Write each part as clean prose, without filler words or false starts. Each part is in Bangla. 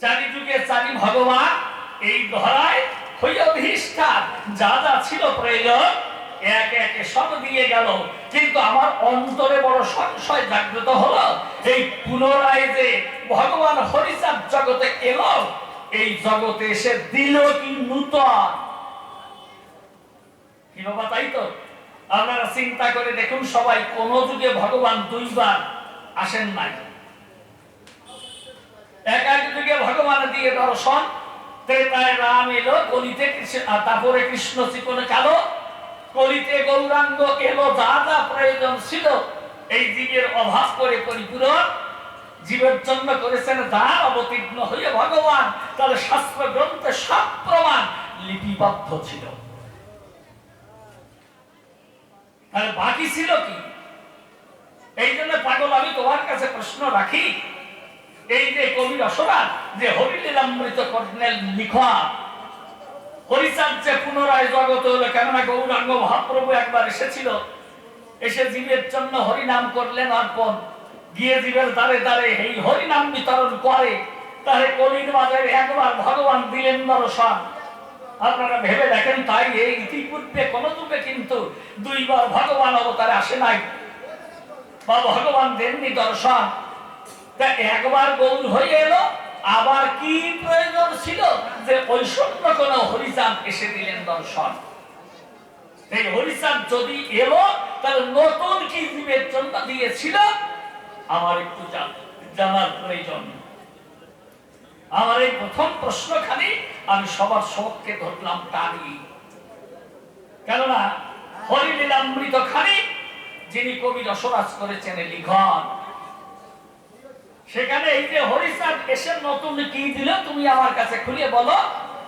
চারিযুগে চারি ভগবান এই ধরায় হইয়া অধিষ্ঠান, যা যা ছিল প্রয়োজন একে একে সব দিয়ে গেল। কিন্তু আমার অন্তরে বড় সংশয় জাগ্রত হলো, এই পুনরায় যে ভগবান হরিচাঁদ জগতে এলো, এই জগতে এসে দিল কি নূতন। কি বাবা, তাই তো? আপনারা চিন্তা করে দেখুন, সবাই কোন যুগে ভগবান দুইবার আসেন নাই। এক এক যুগে ভগবান দিয়ে দর্শন, ত্রেতায় রাম এলো, কলিতে তারপরে কৃষ্ণ চিকনে কালো, কলিতে গৌরাঙ্গ এলো, যা যা প্রয়োজন ছিল এই জীবের অভাব করে পরিপূরণ জীবের জন্য করেছেন দান, অবতীর্ণ হয়ে ভগবান তাহলে শাস্ত্র গ্রন্থে সব প্রমাণ লিপিবদ্ধ ছিল। তাহলে বাকি ছিল কি? এই জন্য পাগল আমি তোমার কাছে প্রশ্ন রাখি, এই যে কবি রসরাজ যে হরিলীলামৃত করলেন লিখা, হরিচাঁদ যে পুনরায় জগত হলো, কেননা গৌরাঙ্গ মহাপ্রভু একবার এসেছিল, এসে জীবের জন্য হরিনাম করলেন অর্পণ, গিয়ে জীবের দ্বারে দ্বারে এই হরিনাম বিতরণ করে, তাহলে কলির বাজারে একবার ভগবান দিলেন দর্শন। আপনারা ভেবে দেখেন, তাই এই ইতিপূর্বে কোন যুগে কিন্তু দুইবার ভগবান অবতারে আসে নাই বা ভগবান দেননি দর্শন। তা একবার গৌর হয়ে এলো, আবার কি প্রয়োজন ছিল যে ঐশ্বর্য কোন হরিচাঁদ এসে দিলেন দর্শন? এই হরিচাঁদ যদি এলো, তাহলে নতুন কি জীবের জন্য দিয়েছিল আমার একটু জানার প্রয়োজন। আমার এই প্রথম প্রশ্নখানি আমি সবার সমক্ষে ধরলাম টানি, কেননা হরিলীলামৃত খানি যিনি কবি রসরাজ করেছেন লিখন, সেখানে এই যে হরিচাঁদ এসে নতুন কি দিল তুমি আমার কাছে খুলে বলো,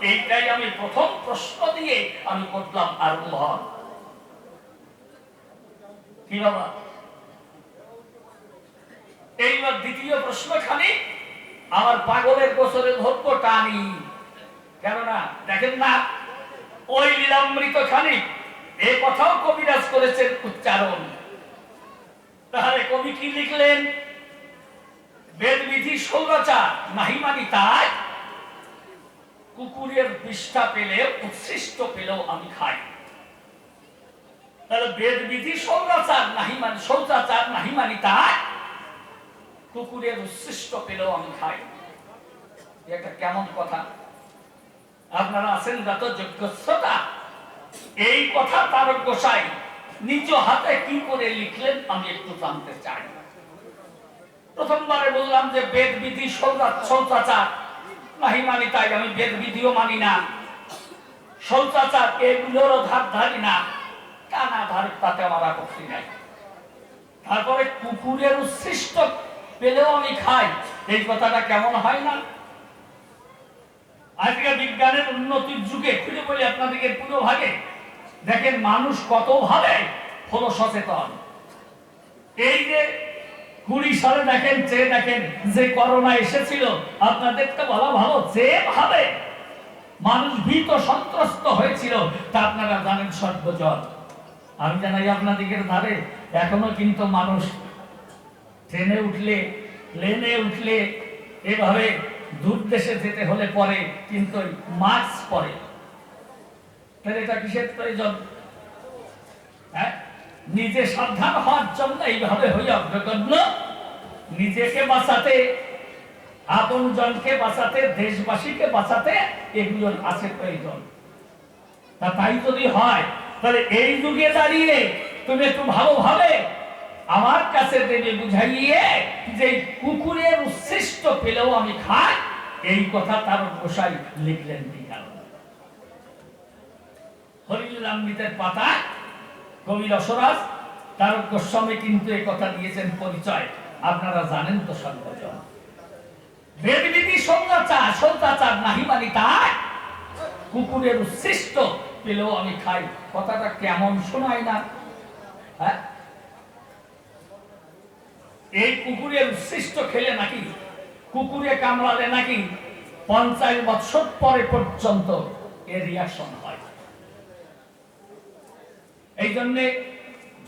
এইটাই আমি প্রথম প্রশ্ন দিয়ে আমি করলাম আরম্ভ। কি বাবা? এইবার দ্বিতীয় প্রশ্নখানি আমার পাগলের গোচরে ধরবো টানি, কেননা দেখেন না ওই লীলামৃত খানি এ কথাও কবিরাজ করেছেন উচ্চারণ। তাহলে কবি কি লিখলেন? বেদ বিধি সৌরাচার নাহি মানি তাই, কুকুরের বিষ্ঠা পেলে উচ্ছিষ্ট পেলেও আমি খাই। তাহলে বেদ বিধি সৌরাচার নাহি মানি, শৌচাচার নাহি মানি তাই, কুকুরের উচ্ছিষ্ট পেলেও আমি খাই। এটা কেমন কথা? আপনারা আছেন যত যোগ্য শ্রোতা, এই কথা তারক গোসাই নিজ হাতে কি করে লিখলেন আমি একটু জানতে চাই। প্রথমবারে বললাম যে বেদ বিধি শৌচাচার নাহি মানি তাই, আমি বেদ বিধিও মানি না, শৌচাচার এগুলোরও ধার ধারি না, কানা ধার তাতে আমার আপত্তি নাই। তারপরে কুকুরের উচ্ছিষ্ট পেলেও আমি খাই, এই কথাটা কেমন হয় না? আজকে বিজ্ঞানের উন্নতির যুগে খুলে বলি আপনাদেরকে পুরো ভাগে দেখেন মানুষ কত ভাবে হলো সচেতন। এই যে 20 সালে দেখেন যে করোনা এসেছিল, আপনাদের তো বলা ভালো, যে ভাবে মানুষ ভীত সন্ত্রস্ত হয়েছিল তা আপনারা জানেন সর্বজন। আমি জানাই আপনাদের ধারে এখনো কিন্তু মানুষ ট্রেনে উঠলে, প্লেনে উঠলে, এভাবে দূর দেশে যেতে হলে পরে কিন্তু মাস্ক পরে। তাহলে এটা কিসের প্রয়োজন? হ্যাঁ, নিজে সাবধান হওয়ার জন্য এইভাবে হয়ে অগ্রগণ্য, নিজেকে বাঁচাতে, আপন জনকে বাঁচাতে, দেশবাসীকে বাঁচাতে এগুলোর আছে প্রয়োজন। তাই যদি হয় তাহলে এই যুগে দাঁড়িয়ে তুমি একটু ভালোভাবে আমার কাছে দেবে বুঝাইয়ে যে কুকুরের উচ্ছিষ্ট পেলেও আমি খাই, এই কথা তার গোসাই লিখলেন। হরিলীলামৃতের পাতা কবি রসরাজ তারক গোস্বামী কিন্তু এই কথা দিয়েছেন পরিচয়, আপনারা জানেন তো সর্বজন। বেদ বিধি শৌচাচার নাহি মানি তাই, কুকুরের উচ্ছিষ্ট পেলেও আমি খাই, কথাটা কেমন শোনায় না? হ্যাঁ, এই কুকুরের উচ্ছিষ্ট খেলে নাকি, কুকুরে কামড়ালে নাকি 50 বছর পরে পর্যন্ত এর রিয়াকশন হয়। এই জন্য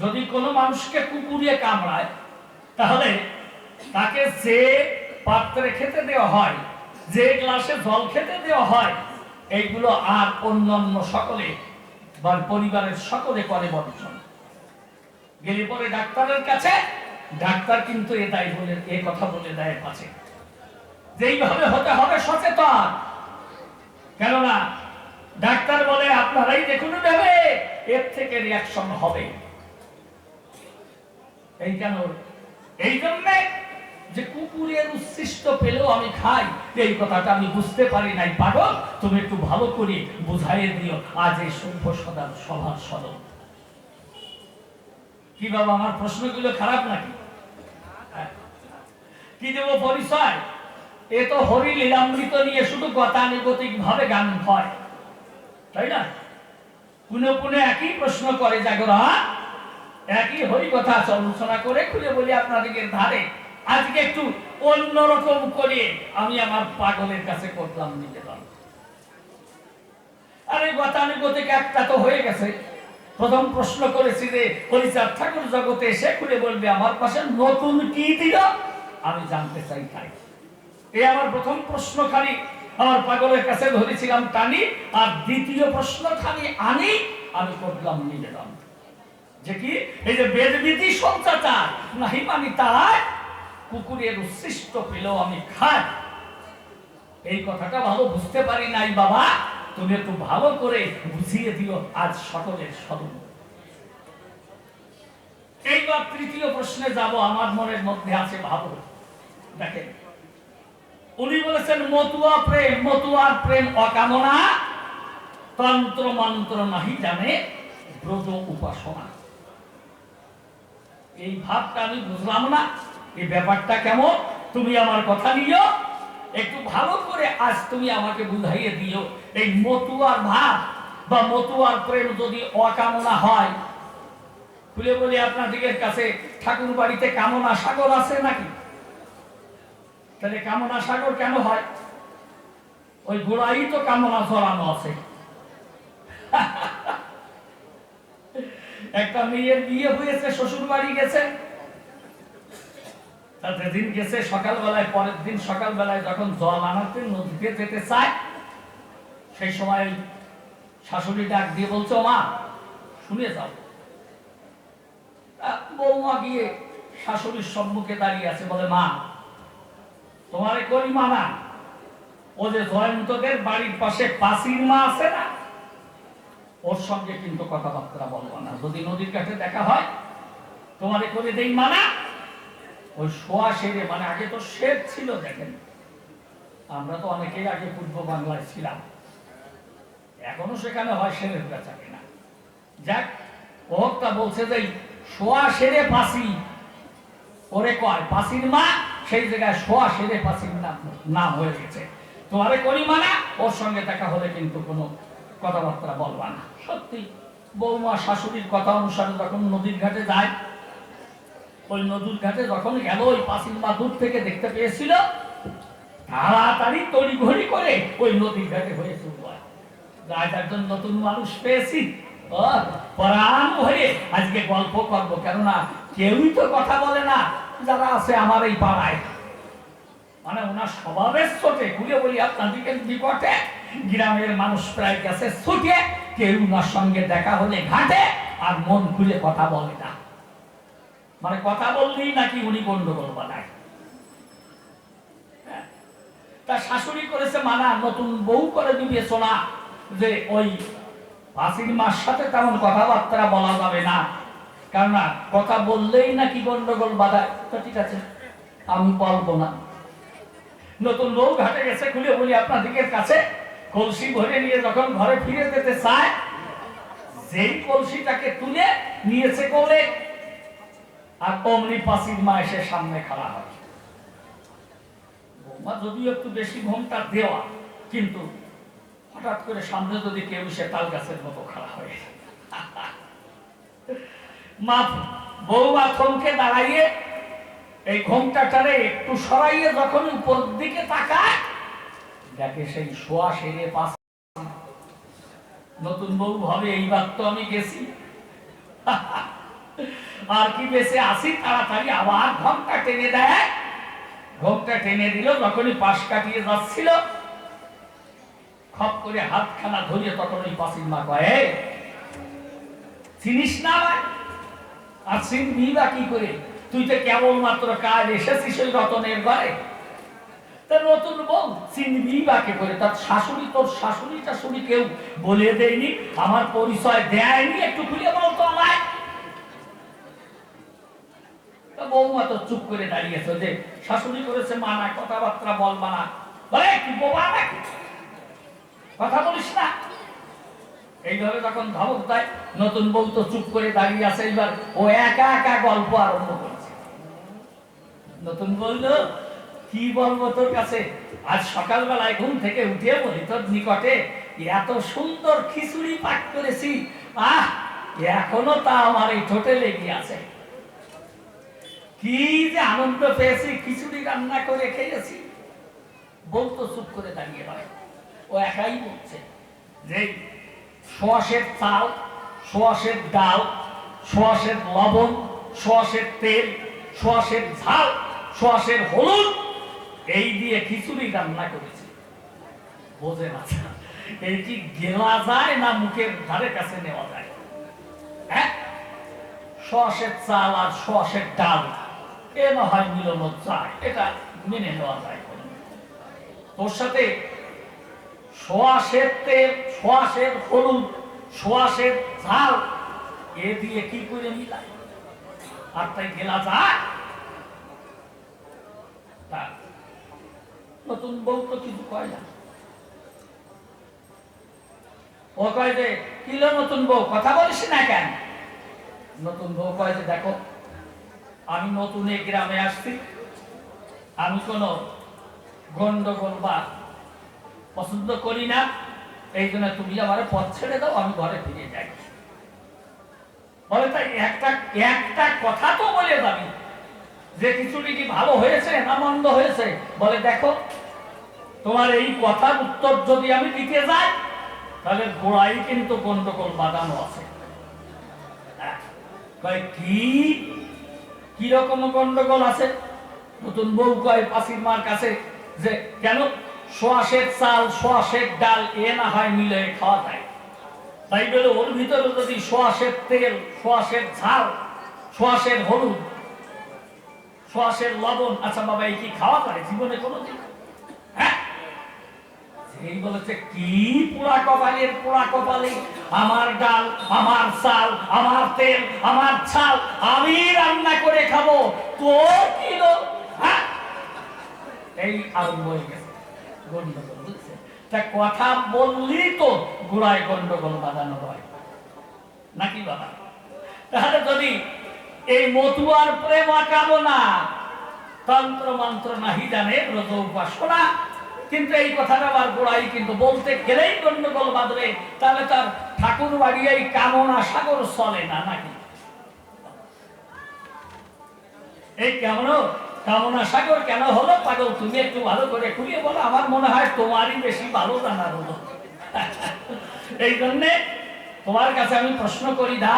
যদি কোনো মানুষকে কুকুরে কামড়ায়, তাহলে তাকে যে পাত্রে খেতে দেওয়া হয় যে গ্লাসে জল খেতে দেওয়া হয় এইগুলো আর অন্যান্য সকলে বা পরিবারের সকলে করে বর্জন। গেলে পরে ডাক্তারের কাছে, ডাক্তার কিন্তু এটাই বলে, এই কথা বলে দেয় পাশে, যেইভাবে হতে হবে সচেতন। কেননা ডাক্তার বলে আপনারাই দেখুন দেবে, এর থেকে রিয়াকশন হবে। এই কেন? এই জন্য যে কুকুরের উচ্ছিষ্ট পেলেও আমি খাই, এই কথাটা আমি বুঝতে পারি নাই। পাগল, তুমি একটু ভালো করে বুঝাইয়ে দিও আজ এই সভ্য সদার সভার সদন। কি বাবা, আমার প্রশ্নগুলো খারাপ নাকি? কি দেব পরিচয়? এ তো হরি লীলামৃত নিয়ে শুধু গতানুগতিক ভাবে গান হয়, তাই না? পুনে পুনে একই প্রশ্ন করে জাগরা, একই হরি কথা আলোচনা করে খুলে বলি আপনাদেরকে ধারে। আজকে একটু অন্যরকম করে আমি আমার পাগলের কাছে করলাম নিবেদন। আরে গতানুগতিক একটা তো হয়ে গেছে। প্রথম প্রশ্ন করেছি যে হরিচাঁদ ঠাকুর জগতে এসে খুলে বলবে আমার পাশে নতুন কি দিল, আমি জানতে চাই। তাই এই আমার প্রথম প্রশ্ন খালি আমার পাগলের কাছে ধরেছিলাম টানি, আর দ্বিতীয় প্রশ্ন খালি আনি আমি করলাম নিবেদন যে কি এই যে বেদবিধি সঞ্চাচার নাহি মানি তাই, কুকুরের উচ্ছিষ্ট পেলেও আমি খাই। এই কথাটা ভালো বুঝতে পারি নাই বাবা, তুমি একটু ভালো করে বুঝিয়ে দিও আজ সকলের স্মরণ। এইবার তৃতীয় প্রশ্নে যাব, আমার মনের মধ্যে আছে ভাবো। দেখেন উনি বলেছেন মতুয়া প্রেম, মতুয়ার প্রেম অকামনা, তন্ত্র মন্ত্র নাহি জানে ব্রজ উপাসনা। এই ভাবটা আমি বুঝলাম না, এই ব্যাপারটা কেমন? তুমি আমার কথা নিও, একটু ভালো করে আজ তুমি আমাকে বুঝাইয়ে দিও। এই মতুয়ার ভাব বা মতুয়ার প্রেম যদি অকামনা হয়, খুলে বলি আপনাদের কাছে ঠাকুর বাড়িতে কামনা সাগর আছে নাকি? তাহলে কামনা সাগর কেন হয়? ওই গোড়াই তো কামনা ছড়ানো আছে। একটা মেয়ের বিয়ে হয়েছে, শ্বশুর বাড়ি গেছে, দিন গেছে সকালবেলায়, পরের দিন সকালবেলায় যখন জল আনাতে নদীতে যেতে চায়, সেই সময় শাশুড়ি ডাক দিয়ে বলছে মা শুনে যাও। বৌমা গিয়ে শাশুড়ির সম্মুখে দাঁড়িয়ে আছে, বলে মা তোমারে করি মানা, ও যে জয়ন্তদের বাড়ির পাশে পাশির মা আছে না, ওর সঙ্গে কিন্তু কথাবার্তা বলবো না, যদি নদীর কাছে দেখা হয় তোমারে করে দেই মানা। ওই শোয়া সেরে, মানে আগে তো শের ছিল, দেখেন আমরা তো অনেকেই আগে পূর্ব বাংলায় ছিলাম, এখনো সেখানে হয় সেরের বেচা কিনা। যাক, ওটা বলছে যে শোয়া সেরে ফাঁসি, ওরে কয় ফাঁসির মা, সেই জায়গায় শোয়া সেরে ফাঁসির নাম হয়ে গেছে। তোমারে করি মানা, ওর সঙ্গে দেখা হলে কিন্তু কোনো কথাবার্তা বলবা না। সত্যি বৌমা শাশুড়ির কথা অনুসারে যখন নদীর ঘাটে যায়, ওই নদীর ঘাটে যখন গেল, ওই পাঁচিল মা দূর থেকে দেখতে পেয়েছিল, তাড়াতাড়ি তড়ি ঘড়ি করে ওই নদীর ঘাটে হয়েছে আজ একজন নতুন মানুষ পেয়েছি, পরাণ হয়ে আজকে গল্প করবো। কেননা কেউই তো কথা বলে না যারা আছে আমার এই পাড়ায়, মানে ওনার স্বভাবের চোটে খুলে বলি আপনাদেরকে বিপটে গ্রামের মানুষ প্রায় গেছে ছুটে, কেউ ওনার সঙ্গে দেখা হলে ঘাটে আর মন খুলে কথা বলে না, মানে কথা বললেই নাকি উনি গন্ডগোল বানায়। তার শাশুড়ি করেছে মানা, নতুন বউ করে বিবেচনা যে ওই ফাঁসির মার সাথে তেমন কথাবার্তা বলা যাবে না, কেননা কথা বললেই নাকি গন্ডগোল বাধায়। তো ঠিক আছে, আমি বলবো না। নতুন বউ ঘাটে গেছে, খুলে বলি আপনাদের কাছে, কলসি ভরে নিয়ে যখন ঘরে ফিরে যেতে চায়, যেই কলসিটাকে তুলে নিয়েছে কোলে, আর অমনি পাঁচির মা এসে সামনে খাড়া হয়। বৌমা যদিও একটু বেশি ঘোমটা দেওয়া, কিন্তু হঠাৎ করে সামনে যদি কেউ সে তাল গাছের মতো খাড়া হয়, মা বৌমা থমকে দাঁড়াইয়ে এই ঘোমটাটারে একটু সরাইয়ে যখন উপর দিকে তাকায়, দেখে সেই শোয়া সেরে পাশ। নতুন বউ ভাবে এইবার তো আমি গেছি, আর কি বেঁচে আসি, তাড়াতাড়ি আবার ঘন্টা টেনে দেয়, ঘোমটা টেনে দিল, যখনই পাশ কাটিয়ে যাচ্ছিল খপ করে হাতখানা ধরিয়ে তখনই পাশির মা কয়, চিনিস না ভাই? আর চিনবি বা কি করে? তুই তো কেবলমাত্র কাল এসেছিস ওই রতনের ঘরে। তার নতুন বউ চিনবি বা কে করে? তার শাশুড়ি, তোর শাশুড়ি টাশুড়ি কেউ বলে দেয়নি, আমার পরিচয় দেয়নি, একটু খুলে বলতো আমায়। বৌমা তো চুপ করে দাঁড়িয়েছে, যে শাশুড়ি করেছে মানা, কথাবার্তা বলবা না। বলে কি বোবা নাকি, কথা বলিস না? এইভাবে যখন ধমক দেয়, নতুন বউ তো চুপ করে দাঁড়িয়ে আছে। এবার ও একা একা গল্প আরম্ভ করেছে। নতুন বলল, কি বলবো তোর কাছে? আজ সকালবেলায় ঘুম থেকে উঠে বলি তোর নিকটে এত সুন্দর খিচুড়ি পাক করেছি, আহ এখনো তা আমার এই ঠোঁটে লেগে আছে। কি যে আনন্দ পেয়েছি, খিচুড়ি রান্না করে খেয়েছি। বউ তো চুপ করে দাঁড়িয়ে নয়, ও একাই বলছে যে সোয়াশের চাল, সোয়াশের ডাল, সোয়াশের লবণ, সোয়াশের তেল, সোয়াশের ঝাল, সোয়াশের হলুদ, এই দিয়ে খিচুড়ি রান্না করেছে। বোঝে না এই কি গেলা যায় না মুখের ধারে কাছে নেওয়া যায়? হ্যাঁ, সোয়াশের চাল আর সোয়াশের ডাল এ না হয় মিলনো যায়, এটা মেনে নেওয়া যায়। তোর সাথে সোয়াশের তেল, সোয়াশের হলুদ, সোয়াশের ঝাল এ দিয়ে কি করে মিলায়? আর তাই গেলা যায়? নতুন বউ তো কিছু কয় না। ও কয় যে, কিলো নতুন বউ কথা বলিস না কেন? নতুন বউ কয় যে, দেখো আমি নতুন এই গ্রামে আসছি, আমি কোনো গন্ডগোল বা পছন্দ করি না, এই জন্য তুমি আমার পথ ছেড়ে দাও, আমি ঘরে ফিরে যাই। বলে তাই একটা কথা তো বলে যাবি যে খিচুড়ি কি ভালো হয়েছে না মন্দ হয়েছে? বলে দেখো তোমার এই কথার উত্তর যদি আমি দিতে যাই তাহলে গোড়াই কিন্তু গন্ডগোল বাঁধানো আছে। কি রকম গন্ডগোল আছে? নতুন বউ কয় পাশির মার কাছে যে কেন সোয়াশের চাল, সোয়াশের ডাল এ না হয় মিলে খাওয়া যায়? তাই বলে ওর ভিতরে যদি সোয়াশের তেল, সোয়াশের ঝাল, সোয়াশের হলুদ, সোয়াশের লবণ, আচ্ছা বাবা এই কি খাওয়া যায় জীবনে কোনোদিন? হ্যাঁ, এই বলেছে কি পোড়া কপালের পোড়া কপালে, আমার ডাল, আমার চাল, আমার তেল, আমার ছাল আমি রান্না করে খাবো, তোর কি লোক? হ্যাঁ, এই আরম্ভ হয়ে গেছে গন্ডগোল। বুঝছে? তা কথা বললি তো গোড়ায় গন্ডগোল বাঁধানো হয় নাকি বাবা? তাহলে যদি এই মতুয়ার প্রেম কামনা, তন্ত্র মন্ত্র নাহি জানে ব্রত উপাসনা, কিন্তু এই কথাটা আবার গোড়াই কিন্তু বলতে গেলেই গন্ডগোল বাঁধবে, তাহলে তার ঠাকুর বাড়ি এই কামনা সাগর চলে না নাকি? এই কেমন কামনা সাগর কেন হলো পাগল? তুমি একটু ভালো করে খুলিয়ে বলো, আমার মনে হয় তোমারই বেশি ভালো জানার হলো। এই জন্যে তোমার কাছে আমি প্রশ্ন করি না,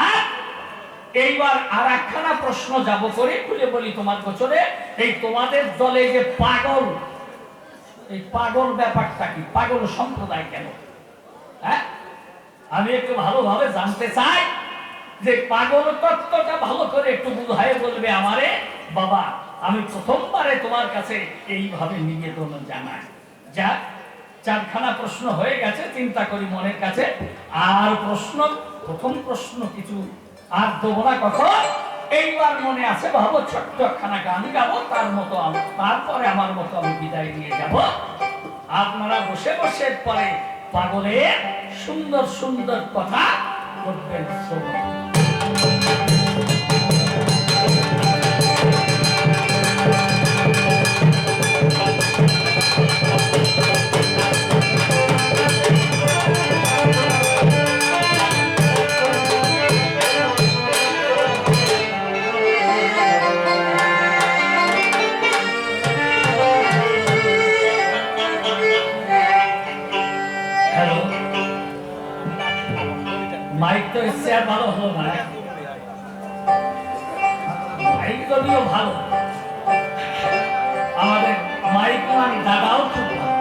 এইবার আর একখানা প্রশ্ন যাব করে খুলে বলি তোমার গোচরে। এই তোমাদের দলে যে পাগল, এই পাগল ব্যাপারটা কি? পাগল সম্প্রদায় কেন? হ্যাঁ, আমি একটু ভালোভাবে জানতে চাই যে পাগল তত্ত্বটা ভালো করে একটু বুঝায় বলবে আমারে। বাবা আমি প্রথমবারে তোমার কাছে এইভাবে নিবেদন জানাই। যা চারখানা প্রশ্ন হয়ে গেছে, চিন্তা করি মনের কাছে আর প্রশ্ন, প্রথম প্রশ্ন কিছু আর দেবো না কখন। এইবার মনে আছে ভাবো ছোট্ট একখানা গান গাবো, তারপরে আমার মতো আমি বিদায় নিয়ে যাব। আপনারা বসে বসে পরে পাগলের সুন্দর সুন্দর কথা বলবেন। মাইক তো এসছে আর ভালো হলো না, মাইক যদিও ভালো, আমাদের মানে দাদাও খুব ভালো।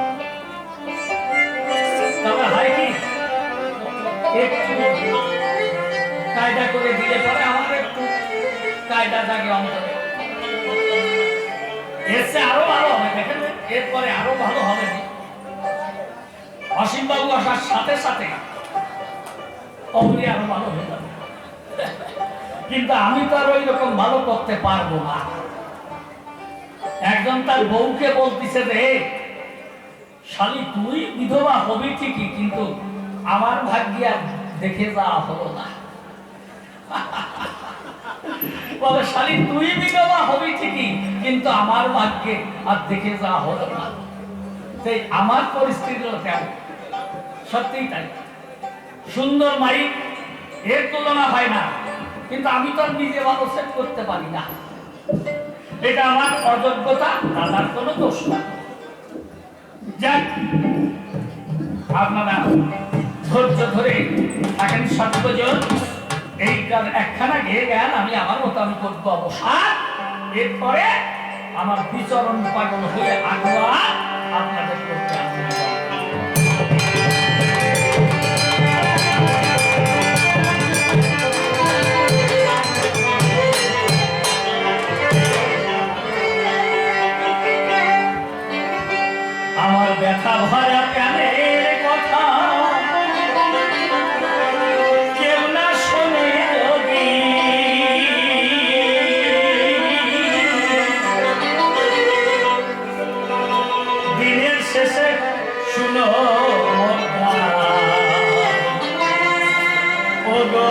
তবে হয় কি একটু কায়দা করে দিলে পরে আমার একটু কায়দা থাকে অন্তরে, এসে আরো ভালো হবে। দেখেন এরপরে আরো ভালো হবে। অসীম বাবু আসার সাথে সাথে অমনি আরো ভালো হয়ে যাবে, কিন্তু আমি তো আর ওই রকম ভালো করতে পারবো না। একজন তার বউকে বলতেছে যে শালি তুই বিধবা হবি ঠিকই, কিন্তু আমার ভাগ্যে আর দেখে যাওয়া হলো না। বলে শালি তুই বিধবা হবি ঠিকই, কিন্তু আমার ভাগ্যে আর দেখে যাওয়া হলো না। তাই আমার পরিস্থিতি হলো কেমন, সত্যিই তাই। সুন্দর মাইক এর তুলনা হয় না, কিন্তু আমি তো আর নিজে ভালো সেট করতে পারি না। এটা আমার অযোগ্যতা, দাদার কোনো দোষ না। যাক, আপনারা ধৈর্য ধরে থাকেন সত্যজন। এই একখানা গেয়ে গেল, আমি আমার মতো আমি করবো অবসান। এরপরে আমার বিচরণ পাগল হয়ে আগুয়া আপনাদের করতে আসবে। আমার ব্যথা ভরা প্রাণের কথা কেউ না শোনে যদি, দিনের শেষে শুনো ও গো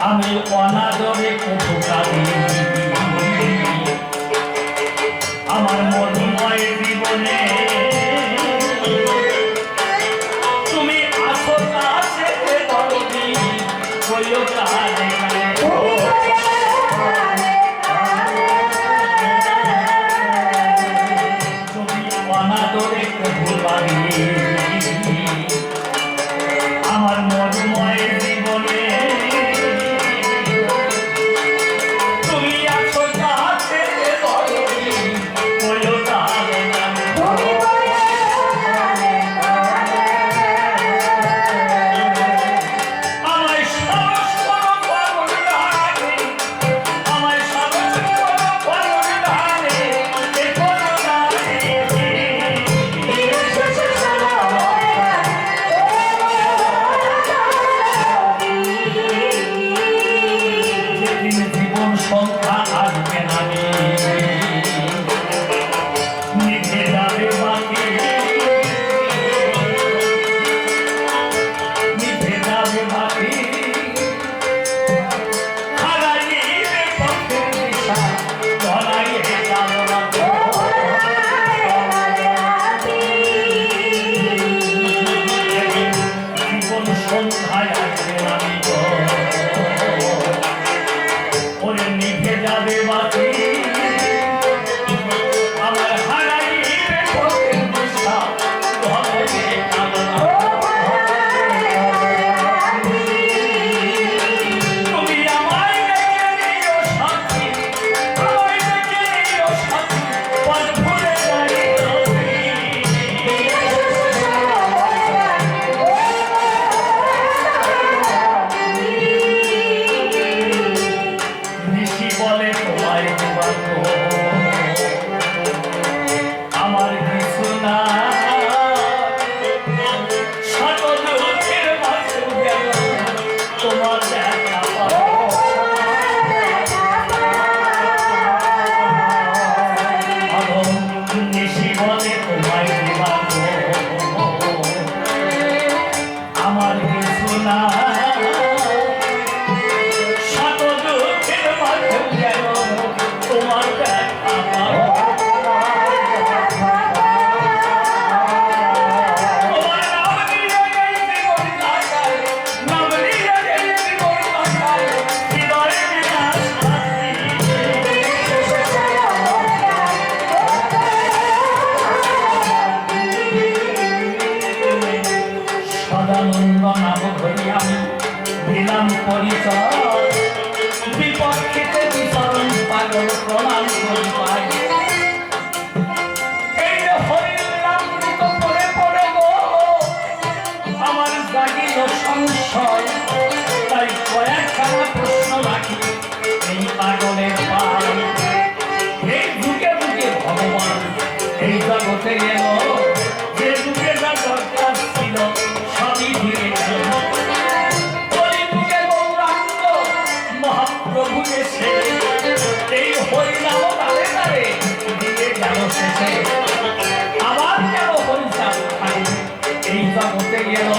আমি অনাদরে কত কাঁদি, আমার মধুময় জীবনে তুমি আসো কাছে বলবি কইও কানে তুমি অনাদরে কত কাঁদি, আমার মধুময় জীবনে আমার কিছু না, শত দুঃখের বিপক্ষেতে বিচরণ পাগল প্রণাম করি পাই। এই যে হরিনামৃত পড়ে পড়ে গো আমার জাগিল সংশয়, তাই কয়েকখানা প্রশ্ন রাখি এই পাগলের পাই। এই যুগে যুগে ভগবান এই জগতে এলো, যে যুগে যা দরকার ছিল সবই দিয়ে গেল। মহাপ্রভু এসে এই হরিনাম তালে তালে দিয়ে গেল শেষে। আবার কেন হরিচাঁদ এই জগতে গেল,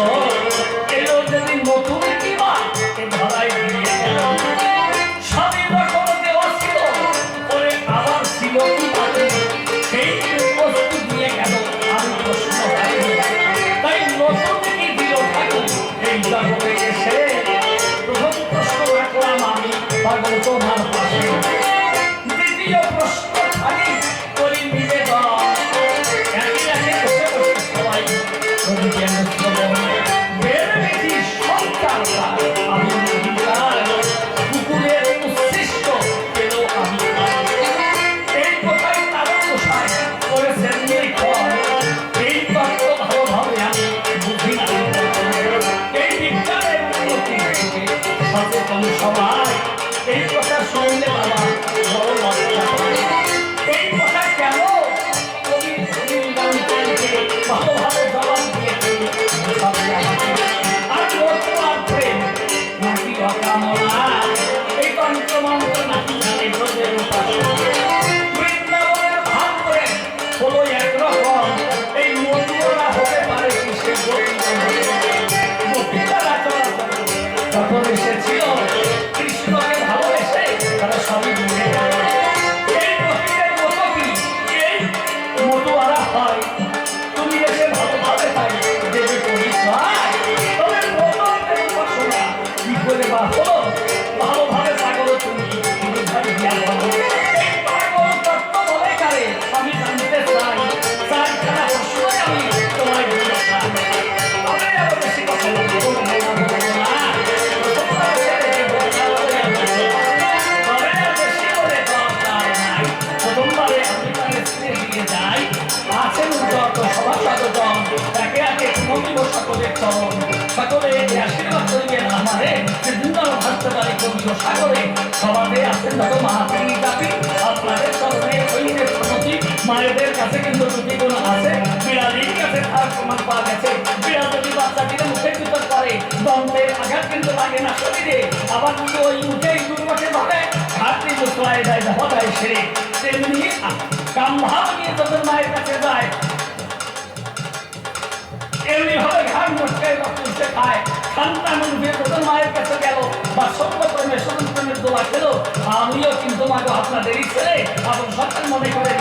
এলো যদি নতুন কিবা ধরাই দিয়ে গেল। সবই রকম দেওয়া ছিল, ওরে আবার ছিল কি বাকি, সেই বস্তু দিয়ে গেল আমি প্রশ্ন পাই। তাই নতুন কি দিল ঠাকুর এই জগতে এসে, প্রথম প্রশ্ন রাখলাম আমি পাগল তোমার পাশে। দ্বিতীয় প্রশ্ন খালি করি নিবেদন, একে একে বসে বসে সবাই করি যেন শ্রবণ। বের বেশি সংসার আমি অধিকার, কুকুরের উচ্ছিষ্ট পেল আমি। এই কথাই তারা পোষায় করেছেন নিরীক্ষণ, এই তত্ত্ব ভালোভাবে আমি বুঝি না। এই বিজ্ঞানের উন্নতি সচেতন সবাই এই কথা শুনলে বাবা বড় লজ্জা পায়। এই কথা কেন কবি ভালোভাবে জবাব দিয়েছে আর তোমার প্রেম নাকি অকামনা, এই তন্ত্রমন্ত্র নাকি জানে ব্রজের বৃন্দাবনের ভাব করে হলো একরকম। এই মধুরা হতে পারে কিসের গোপীরা চলাচল যখন এসেছিল কৃষ্ণকে ভালোবেসে তারা সবই ভুলে গেল। এই গোপীদের মতো কি এই মধুয়ারা হয়, তুমি এসে ভালোভাবে তাই দেবে পরিচয়। তবে প্রথমে উপাসনা কি করে বা হলো, ভালোভাবে পাগল তুমি বুঝাই দিয়া বলো। এই পাগল তত্ত্ব বলে কারে আমি জানতে চাই, চাই খেলা প্রশ্নই আমি তোমায় বলে চাই। তবে আরো বেশি কথা বলবো না, সকলে আশীর্বাদ করিবেন আমারে বৃন্দাবন ভাস্করী কবি সাগরে। সবাই আছেন যত মহাপ্রী জাতি, আপনাদের চরণে ঐন্যের প্রতি মায়েদের কাছে কিন্তু দুটি গুণ আছে। বিড়ালির কাছে তার প্রমাণ পাওয়া গেছে, বিড়াল যদি বাচ্চাটিকে মুখের ভিতর করে দন্তের আঘাত কিন্তু লাগে না শরীরে, আবার কিন্তু ওই মুখে দুর্বটে ভাবে হাত কিন্তু চলায় যায় হতায় সেরে। তেমনি কাম ভাব নিয়ে যখন মায়ের কাছে যায় এমনি ভাবে ঘাট মুটকায় রক্ত খায়। সন্তান যখন মায়ের কাছে গেল বা সর্বপ্রেমে সন্তানের দোয়া খেলো, আমিও কিন্তু মাকে আপনাদেরই ছেলে এবং সন্তান মনে করে